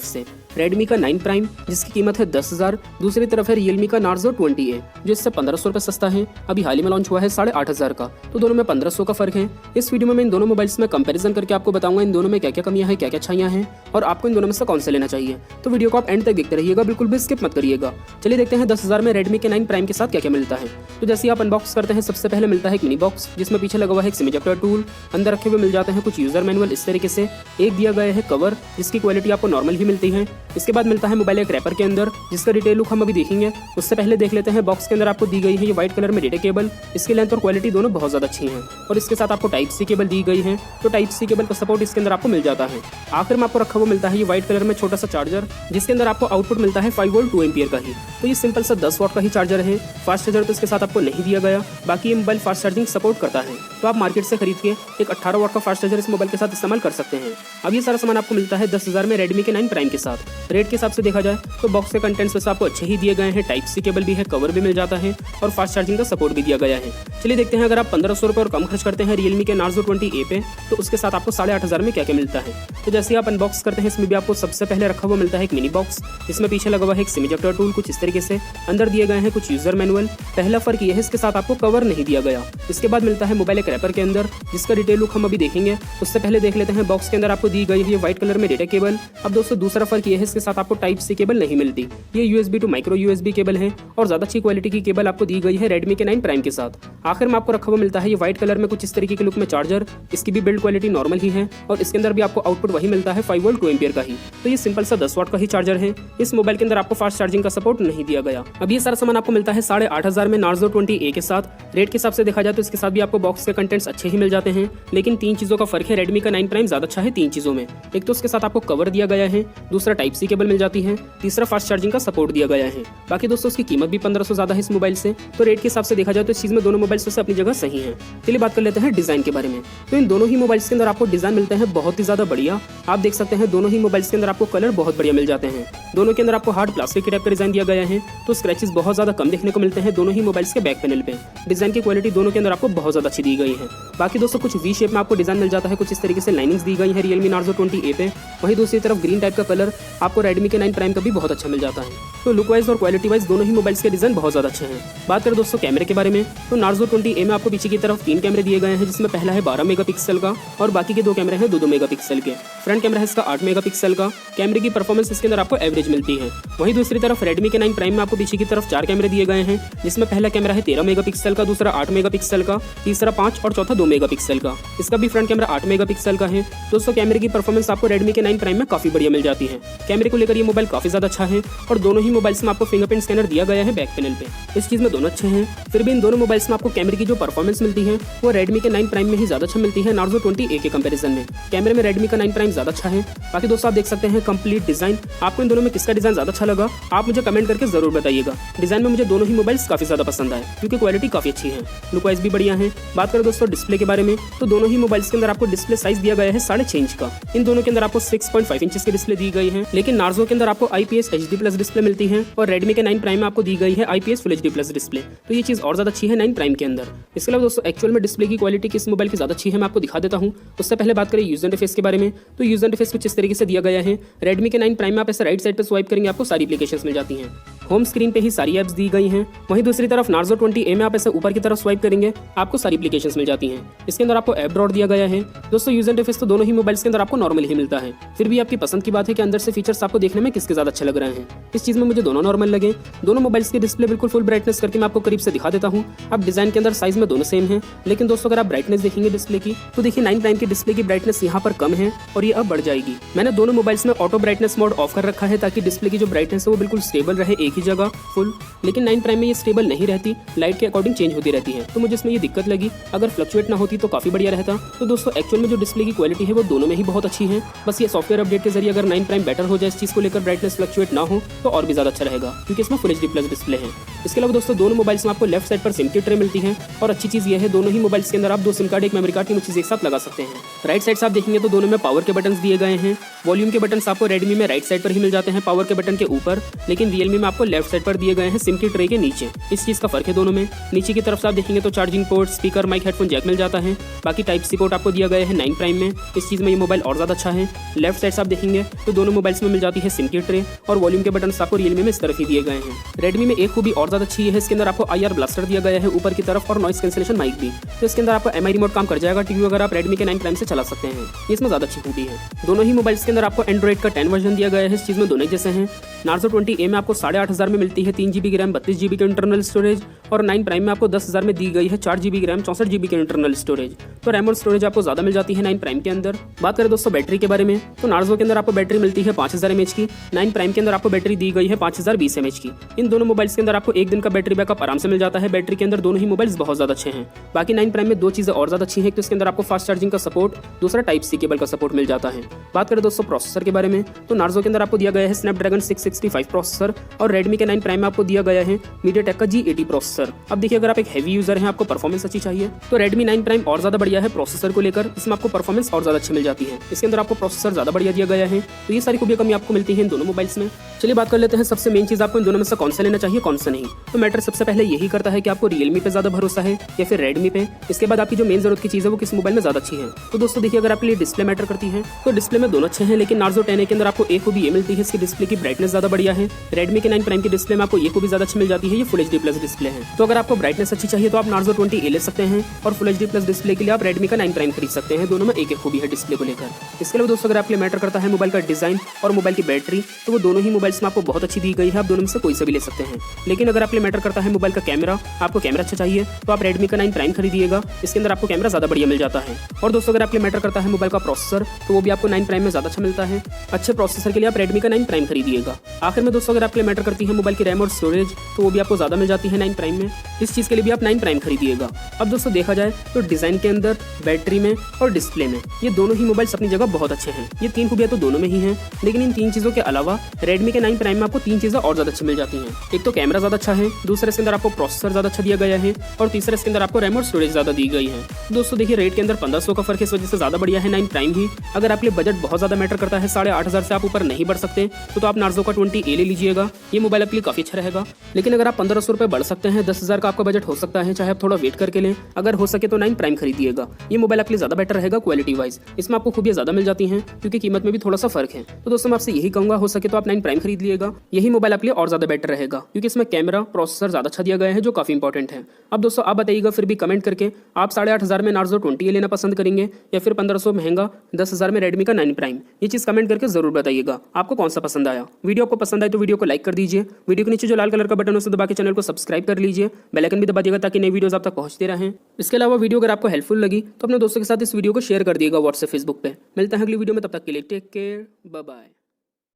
से। रेडमी का 9 प्राइम जिसकी कीमत है 10,000, दूसरी तरफ है रियलमी का नार्जो 20A जो इससे 1500 रुपये सस्ता है, अभी हाल ही में लॉन्च हुआ है 8,500 का, तो दोनों में 1500 का फर्क है। इस वीडियो में मैं इन दोनों मोबाइल्स में कंपैरिजन करके आपको बताऊंगा इन दोनों में क्या क्या कमियां हैं, क्या क्या अच्छाइयां हैं और आपको इन दोनों में से कौन से लेना चाहिए। तो वीडियो को आप एंड तक देखते रहिएगा, बिल्कुल भी स्किप मत करिएगा। चलिए देखते हैं 10,000 में रेडमी के 9 प्राइम के साथ क्या क्या मिलता है। तो जैसे ही आप अनबॉक्स करते हैं सबसे पहले मिलता है एक मिनी बॉक्स जिसमें पीछे लगा हुआ है एक सिम इजेक्टर टूल, अंदर रखे हुए मिल जाते हैं कुछ यूजर मैनुअल इस तरीके से, एक दिया गया है कवर जिसकी क्वालिटी आपको नॉर्मल ही मिलती है। इसके बाद मिलता है मोबाइल एक रैपर के अंदर जिसका डिटेल लुक हम अभी देखेंगे। उससे पहले देख लेते हैं बॉक्स के अंदर आपको दी गई है ये व्हाइट कलर में डेटा केबल, इसकी लेंथ और क्वालिटी दोनों बहुत ज्यादा अच्छी हैं और इसके साथ आपको टाइप सी केबल दी गई है, तो टाइप सी केबल का सपोर्ट इसके अंदर आपको मिल जाता है। आखिर में आपको रखा हुआ मिलता है ये व्हाइट कलर में छोटा सा चार्जर जिसके अंदर आपको आउटपुट मिलता है 5 वोल्ट 2 एम्पियर का ही, तो ये सिंपल सा 10 वाट का ही चार्जर है। फास्ट चार्जर तो इसके साथ आपको नहीं दिया गया, बाकी ये मोबाइल फास्ट चार्जिंग सपोर्ट करता है, तो आप मार्केट से खरीद के एक 18 वाट का फास्ट चार्जर इस मोबाइल के साथ इस्तेमाल कर सकते हैं। अब ये सारा सामान आपको मिलता है 10,000 में रेडमी के 9 प्राइम के साथ। रेट के हिसाब से देखा जाए तो बॉक्स के कंटेंट्स वैसे आपको अच्छे ही दिए गए हैं, टाइप सी केबल भी है, कवर भी मिल जाता है और फास्ट चार्जिंग का सपोर्ट भी दिया गया है। चलिए देखते हैं अगर आप 1500 रुपये और कम खर्च करते हैं रियलमी के नार्जो 20A पे तो उसके साथ आपको 8,500 में क्या क्या मिलता है। तो जैसे आप अनबॉक्स करते हैं इसमें भी आपको सबसे पहले रखा हुआ मिलता है एक मिनी बॉक्स जिसमें पीछे लगा हुआ है एक सिम इजेक्टर टूल कुछ इस तरीके से, अंदर दिए गए हैं कुछ यूजर मैनुअल। पहला फर्क ये है इसके साथ आपको कवर नहीं दिया गया। इसके बाद मिलता है मोबाइल एक रैपर के अंदर जिसका डिटेल लुक हम अभी देखेंगे। उससे पहले देख लेते हैं बॉक्स के अंदर आपको दी गई है व्हाइट कलर में डेटा केबल। अब दोस्तों दूसरा फर्क ये है इसके साथ आपको टाइप सी केबल नहीं मिलती, ये USB to micro USB cable है और ज्यादा अच्छी क्वालिटी की केबल आपको दी गई है रेडमी के 9 प्राइम के साथ। आखिर में आपको रखा हुआ मिलता है ये व्हाइट कलर में कुछ इस तरीके के लुक में चार्जर, इसकी भी बिल्ड क्वालिटी नॉर्मल ही है और इसके अंदर भी आपको आउटपुट वही मिलता है 5 वोल्ट 2 एम्पियर का ही, तो ये सिंपल सा 10 वाट का ही चार्जर है। इस मोबाइल के अंदर आपको फास्ट चार्जिंग का सपोर्ट नहीं दिया गया। अब ये सारा सामान आपको मिलता है 8,500 में नार्जो 20A के साथ। रेट के हिसाब से देखा जाए तो इसके साथ भी आपको बॉक्स के कंटेंट्स अच्छे ही मिल जाते हैं, लेकिन 3 चीजों का फर्क है। रेडमी का 9 प्राइम ज्यादा अच्छा है 3 चीजों में। एक तो उसके साथ आपको कवर दिया गया है, दूसरा टाइप सी केबल मिल जाती है, तीसरा फास्ट चार्जिंग का सपोर्ट दिया गया है। बाकी दोस्तों उसकी कीमत भी 1500 ज्यादा है इस मोबाइल से, तो रेट के हिसाब से देखा जाए तो इस चीज में दोनों मोबाइल से अपनी जगह सही है। चलिए बात कर लेते हैं डिजाइन के बारे में। तो इन दोनों ही मोबाइल्स के अंदर आपको डिजाइन मिलते हैं बहुत ही ज्यादा बढ़िया। आप देख सकते हैं दोनों ही मोबाइल्स के अंदर आपको कलर बहुत बढ़िया मिल जाते हैं। दोनों के अंदर आपको हार्ड प्लास्टिक के टाइप का डिजाइन दिया गया है, तो स्क्रैचेस बहुत ज्यादा कम देखने को मिलते हैं दोनों ही मोबाइल्स के बैक पैनल पे। डिजाइन की क्वालिटी दोनों के अंदर आपको बहुत ज्यादा अच्छी दी गई है। बाकी दोस्तों कुछ वी शेप में आपको डिजाइन मिल जाता है, कुछ इस तरीके से लाइनिंग्स दी गई है रियलमी नार्जो 20A पे। वहीं दूसरी तरफ ग्रीन टाइप का कलर आपको रेडमी के 9 प्राइम का भी बहुत अच्छा मिल जाता है। तो लुक वाइज और क्वालिटी वाइज दोनों ही मोबाइल्स के डिजाइन बहुत ज्यादा अच्छे हैं। बात करें दोस्तों कैमरे के बारे में तो नार्जो 20A में आपको पीछे की तरफ 3 कैमरे दिए गए हैं, जिसमें पहला है 12 मेगापिक्सल का और बाकी के 2 कैमरे हैं 2-2 मेगापिक्सल के। फ्रंट कैमरा है इसका 8 मेगापिक्सल का। कैमरे की परफॉर्मेंस इसके अंदर आपको एवरेज मिलती है। वहीं दूसरी तरफ रेडमी के 9 प्राइम में आपको पीछे की तरफ 4 कैमरे दिए गए हैं, जिसमें पहला कैमरा है 13 मेगापिक्सल का, दूसरा 8 मेगापिक्सल का, तीसरा 5 और चौथा 2 मेगापिक्सल का। इसका भी फ्रंट कैमरा 8 मेगापिक्सल का है। दोस्तों कैमरे की परफॉर्मेंस आपको रेडमी के 9 प्राइम में काफी बढ़िया मिल जाती है। कैमरे को लेकर ये मोबाइल काफी ज्यादा अच्छा है और दोनों ही मोबाइल्स में आपको फिंगरप्रिंट स्कैनर दिया गया है बैक पैनल पे। इस चीज में दोनों अच्छे हैं, फिर भी इन दोनों मोबाइल्स में आपको कैमरे की जो परफॉर्मेंस मिलती है वो रेडमी के 9 प्राइम में ही ज्यादा अच्छा मिलती है नार्जो 20A के कंपैरिजन में। कैमरे में रेडमी का 9 प्राइम ज्यादा अच्छा है। बाकी दोस्तों आप देख सकते हैं कंप्लीट डिजाइन। आपको इन दोनों में किसका डिजाइन ज्यादा अच्छा लगा आप मुझे कमेंट करके जरूर बताइएगा। डिजाइन में मुझे दोनों ही मोबाइल्स काफी ज्यादा पसंद आए क्योंकि क्वालिटी काफी अच्छी है, लुक वाइज भी बढ़िया है। बात करें दोस्तों डिस्प्ले के बारे में तो दोनों ही मोबाइल्स के अंदर आपको डिस्प्ले साइज दिया गया है 6.5 इंच का। इन दोनों के अंदर आपको 6.5 इंच की डिस्प्ले दी गई है, लेकिन नार्जो के अंदर आपको IPS HD+ डिस्प्ले मिलती है और रेडमी के 9 प्राइम में आपको दी गई है IPS Full HD+ डिस्प्ले। तो ये चीज और ज्यादा अच्छी है 9 प्राइम के अंदर। इसके अलावा दोस्तों एक्चुअल में डिस्प्ले की क्वालिटी किस मोबाइल की ज्यादा अच्छी है मैं आपको दिखा देता हूँ। उससे पहले बात करें यूजर इंटरफेस के बारे में तो यूजर इंटरफेस कुछ इस तरीके से दिया गया है। रेडमी के 9 प्राइम में आप ऐसे राइट साइड पर स्वाइप करेंगे आपको सारी एप्लीकेशंस मिल जाती हैं, होम स्क्रीन पे ही सारी ऐप्स दी गई हैं। वहीं दूसरी तरफ नार्जो 20A में आप ऐसे ऊपर की तरफ स्वाइप करेंगे आपको सारी एप्लीकेशंस मिल जाती हैं। इसके अंदर आपको ऐप ड्रॉट दिया गया है। दोस्तों यूजर इंटरफेस तो दोनों ही मोबाइल्स के अंदर आपको नॉर्मल ही मिलता है, फिर भी आपकी पसंद की बात है कि अंदर से फीचर्स आपको देखने में किसके ज्यादा अच्छे लग रहे हैं। इस चीज में मुझे दोनों नॉर्मल लगे। दोनों मोबाइल्स की डिस्प्ले बिल्कुल फुल ब्राइटनेस करके मैं आपको करीब से दिखा देता हूँ। अब डिजाइन के अंदर साइज में दोनों सेम है, लेकिन दोस्तों अगर आप ब्राइटनेस देखेंगे डिस्प्ले की तो देखिए 9 प्राइम की डिस्प्ले की ब्राइटनेस यहाँ पर कम है और ये अब बढ़ जाएगी। मैंने दोनों मोबाइल्स में ऑटो ब्राइटनेस मोड ऑफ कर रखा है ताकि डिस्प्ले की जो ब्राइटनेस है वो बिल्कुल स्टेबल रहे एक ही जगह फुल, लेकिन 9 प्राइम में ये स्टेबल नहीं रहती, लाइट के अकॉर्डिंग चेंज होती रहती है, तो मुझे इसमें ये दिक्कत लगी। अगर फ्लक्चुएट ना होती तो काफी बढ़िया रहता। तो दोस्तों एक्चुअल में जो डिस्प्ले की क्वालिटी है वो दोनों में ही बहुत अच्छी है, बस ये सॉफ्टवेयर अपडेट के जरिए अगर 9 प्राइम बेटर हो जाए इस चीज को लेकर ब्राइटनेस फ्लक्चुएट ना हो तो और भी ज्यादा अच्छा रहेगा क्योंकि इसमें Full HD+ डिस्प्ले है। इसके अलावा दोस्तों दोनों मोबाइल्स में आपको लेफ्ट साइड पर सिम की ट्रे मिलती है और अच्छी चीज ये है दोनों ही मोबाइल्स के अंदर आप 2 सिम कार्ड एक मेमोरी कार्ड की चीज एक साथ लगा सकते हैं। राइट साइड से आप देखेंगे तो दोनों में पावर के बटन दिए गए हैं। वॉल्यूम के बटन आपको रेडमी में राइट साइड पर ही मिल जाते हैं पावर के बटन के ऊपर, लेकिन रियलमी में आपको लेफ्ट साइड पर दिए गए हैं सिम की ट्रे के नीचे। इस चीज का फर्क है दोनों में। नीचे की तरफ से आप देखेंगे तो charging port, speaker, mic, headphone jack मिल जाता है। बाकी टाइप सी पोर्ट आपको दिया गया है 9 प्राइम में। इस चीज में ये मोबाइल और ज्यादा अच्छा है। लेफ्ट साइड से आप देखेंगे तो दोनों मोबाइल्स में मिल जाती है सिम की ट्रे और वॉल्यूम के बटन आपको रियलमी में इस तरफ ही दिए गए हैं। रेडमी में एक खूबी और ज्यादा अच्छी है, इसके अंदर आपको IR ब्लास्टर दिया गया है ऊपर की तरफ और नॉइस कैंसिलेशन माइक भी। तो इसके अंदर आपको MI रिमोट काम कर जाएगा। टीवी वगैरह आप रेडमी के 9 प्राइम से चला सकते हैं, इसमें ज्यादा अच्छी खूबी है। दोनों ही मोबाइल्स के अंदर आपको एंड्रॉइड का 10 वर्जन दिया गया है। इस चीज में दोनों जैसे हैं। नार्जो 20A में आपको 8500 में मिलती है 3GB की रैम, 32GB की इंटरनल स्टोरेज और 9 प्राइम में आपको 10000 में दी गई है 4GB की रैम, 64GB की इंटरनल स्टोरेज। तो रैम और स्टोरेज आपको ज्यादा मिल जाती है 9 प्राइम के अंदर। बात करें दोस्तों बैटरी के बारे में तो नार्जो के अंदर आपको बैटरी मिलती है 5000 mAh की। 9 प्राइम के अंदर आपको बैटरी दी गई है 5020 mAh की। इन दोनों मोबाइल्स के अंदर आपको एक दिन का बैटरी बैकअप आराम से मिल जाता है। बैटरी के अंदर दोनों ही मोबाइल्स बहुत ज्यादा अच्छे हैं। बाकी 9 प्राइम में दो चीजें और ज्यादा अच्छी हैं कि इसके अंदर आपको फास्ट चार्जिंग का सपोर्ट, दूसरा टाइप सी केबल का सपोर्ट मिल जाता है। बात करें दोस्तों प्रोसेसर के बारे में तो नार्जो के अंदर आपको दिया गया है स्नैपड्रैगन 665 प्रोसेसर और रेडमी के 9 प्राइम में आपको दिया गया है मीडियाटेक का G80 प्रोसेसर। अब देखिए अगर आप एक हैवी यूजर हैं, आपको परफॉर्मेंस अच्छी चाहिए तो रेडमी 9 प्राइम और ज्यादा बढ़िया है प्रोसेसर को लेकर। इसमें आपको परफॉर्मेंस और ज्यादा अच्छी मिल जाती है। इसके अंदर आपको प्रोसेसर ज्यादा बढ़िया दिया गया है। तो ये सारी खूबियां कमी आपको मिलती है इन दोनों मोबाइल्स में। चलिए बात कर लेते हैं सबसे मेन चीज, आपको इन दोनों में से कौन सा लेना चाहिए कौन सा नहीं। तो मैटर सबसे पहले यही करता है कि आपको रियलमी पे ज्यादा भरोसा है या फिर रेडमी पे। इसके बाद आपकी जो मेन जरूरत की चीज है वो किस मोबाइल में ज्यादा अच्छी है। तो दोस्तों देखिए अगर आपके लिए डिस्प्ले मैटर करती है तो डिस्प्ले में दोनों अच्छे हैं, लेकिन नार्जो 10A के अंदर आपको एक खूबी ये मिलती है, इसकी डिस्प्ले की ब्राइटनेस ज्यादा बढ़िया है। रेडमी के 9 प्राइम की डिस्प्ले में आपको ये खूबी ज्यादा अच्छी मिल जाती है, ये फुल HD प्लस डिस्प्ले है। तो अगर आपको ब्राइटनेस अच्छी चाहिए तो आप नार्जो 20A ले सकते हैं और फुल HD प्लस डिस्प्ले के लिए आप रेडमी का 9 प्राइम खरीद सकते हैं। दोनों में एक एक खूबी है डिस्प्ले को लेकर। इसके अलावा दोस्तों अगर आपके लिए मैटर करता है मोबाइल का डिजाइन और मोबाइल की बैटरी तो वो दोनों ही मोबाइल्स में आपको बहुत अच्छी दी गई है, आप दोनों में से कोई सा भी ले सकते हैं। लेकिन अगर आपके लिए मैटर करता है मोबाइल का कैमरा, आपको कैमरा अच्छा चाहिए तो आप रेडमी का 9 प्राइम खरीदिएगा। इसके अंदर आपको कैमरा ज्यादा बढ़िया मिल जाता है। और दोस्तों अगर आपके लिए मैटर करता है मोबाइल का प्रोसेसर तो वो भी आपको 9 प्राइम में ज्यादा अच्छा मिलता है। अच्छे प्रोसेसर के लिए आप रेडमी का 9 प्राइम खरीदिएगा। आखिर में दोस्तों अगर आपके लिए मैटर करती है मोबाइल की रैम और स्टोरेज तो वो भी आपको ज्यादा मिल जाती है 9 प्राइम में। इस चीज के लिए भी आप 9 प्राइम खरीदिएगा। अब दोस्तों देखा जाए तो डिजाइन के अंदर, बैटरी में और डिस्प्ले में ये दोनों ही मोबाइल्स अपनी जगह बहुत अच्छे हैं। ये तीन खूबियां तो दोनों में ही हैं, लेकिन इन तीन चीजों के अलावा रेडमी के 9 प्राइम में आपको तीन चीजें और ज्यादा अच्छी मिल जाती हैं। एक तो कैमरा ज्यादा अच्छा है, दूसरे इसके अंदर आपको प्रोसेसर ज्यादा अच्छा दिया गया है और तीसरे इसके अंदर आपको रैम और स्टोरेज ज्यादा दी गई है। दोस्तों देखिए रेट के अंदर 1500 का फर्क है, इस वजह से ज्यादा बढ़िया है 9 प्राइम ही। अगर आपके बजट बहुत ज्यादा मैटर करता है, 8500 से आप ऊपर नहीं बढ़ सकते तो आप नार्जो का 20A ले लीजिएगा। ये मोबाइल आपके लिए काफी अच्छा रहेगा। लेकिन अगर आप 1500 रुपए बढ़ सकते हैं, 10,000 का आपका बजट हो सकता है, चाहे आप थोड़ा वेट करके लें। अगर हो सके तो 9 प्राइम खरीदिएगा। ये मोबाइल आपके लिए ज्यादा बेटर रहेगा क्वालिटी वाइज। इसमें आपको खूबियां ज्यादा मिल जाती हैं क्योंकि कीमत में भी थोड़ा सा फर्क है। तो दोस्तों मैं आपसे यही कहूंगा, हो सके तो आप 9 प्राइम खरीद लीजिएगा। यही मोबाइल आपके लिए और ज्यादा बेटर रहेगा क्योंकि इसमें कैमरा, प्रोसेसर ज्यादा अच्छा दिया गया है जो काफी इंपॉर्टेंट है। अब दोस्तों आप बताइएगा फिर भी कमेंट करके, आप 8500 में नार्जो 20A लेना पसंद करेंगे या फिर 1500 महंगा 10,000 में रेडमी का 9 प्राइम। ये चीज कमेंट करके जरूर बताइएगा आपको कौन सा पसंद आया। वीडियो आपको पसंद आए तो वीडियो को लाइक कर दीजिए। वीडियो के नीचे जो लाल कलर का बटन है उसे दबा के चैनल को सब्सक्राइब कर लीजिए। बेल आइकन भी दबा दिएगा ताकि नई वीडियोस आप तक पहुंचते रहें। इसके अलावा वीडियो अगर आपको हेल्पफुल लगी तो अपने दोस्तों के साथ इस वीडियो को शेयर कर दिएगा व्हाट्सएप, फेसबुक पे। मिलते हैं अगली वीडियो में, तब तक के लिए टेक केयर, बाय बाय।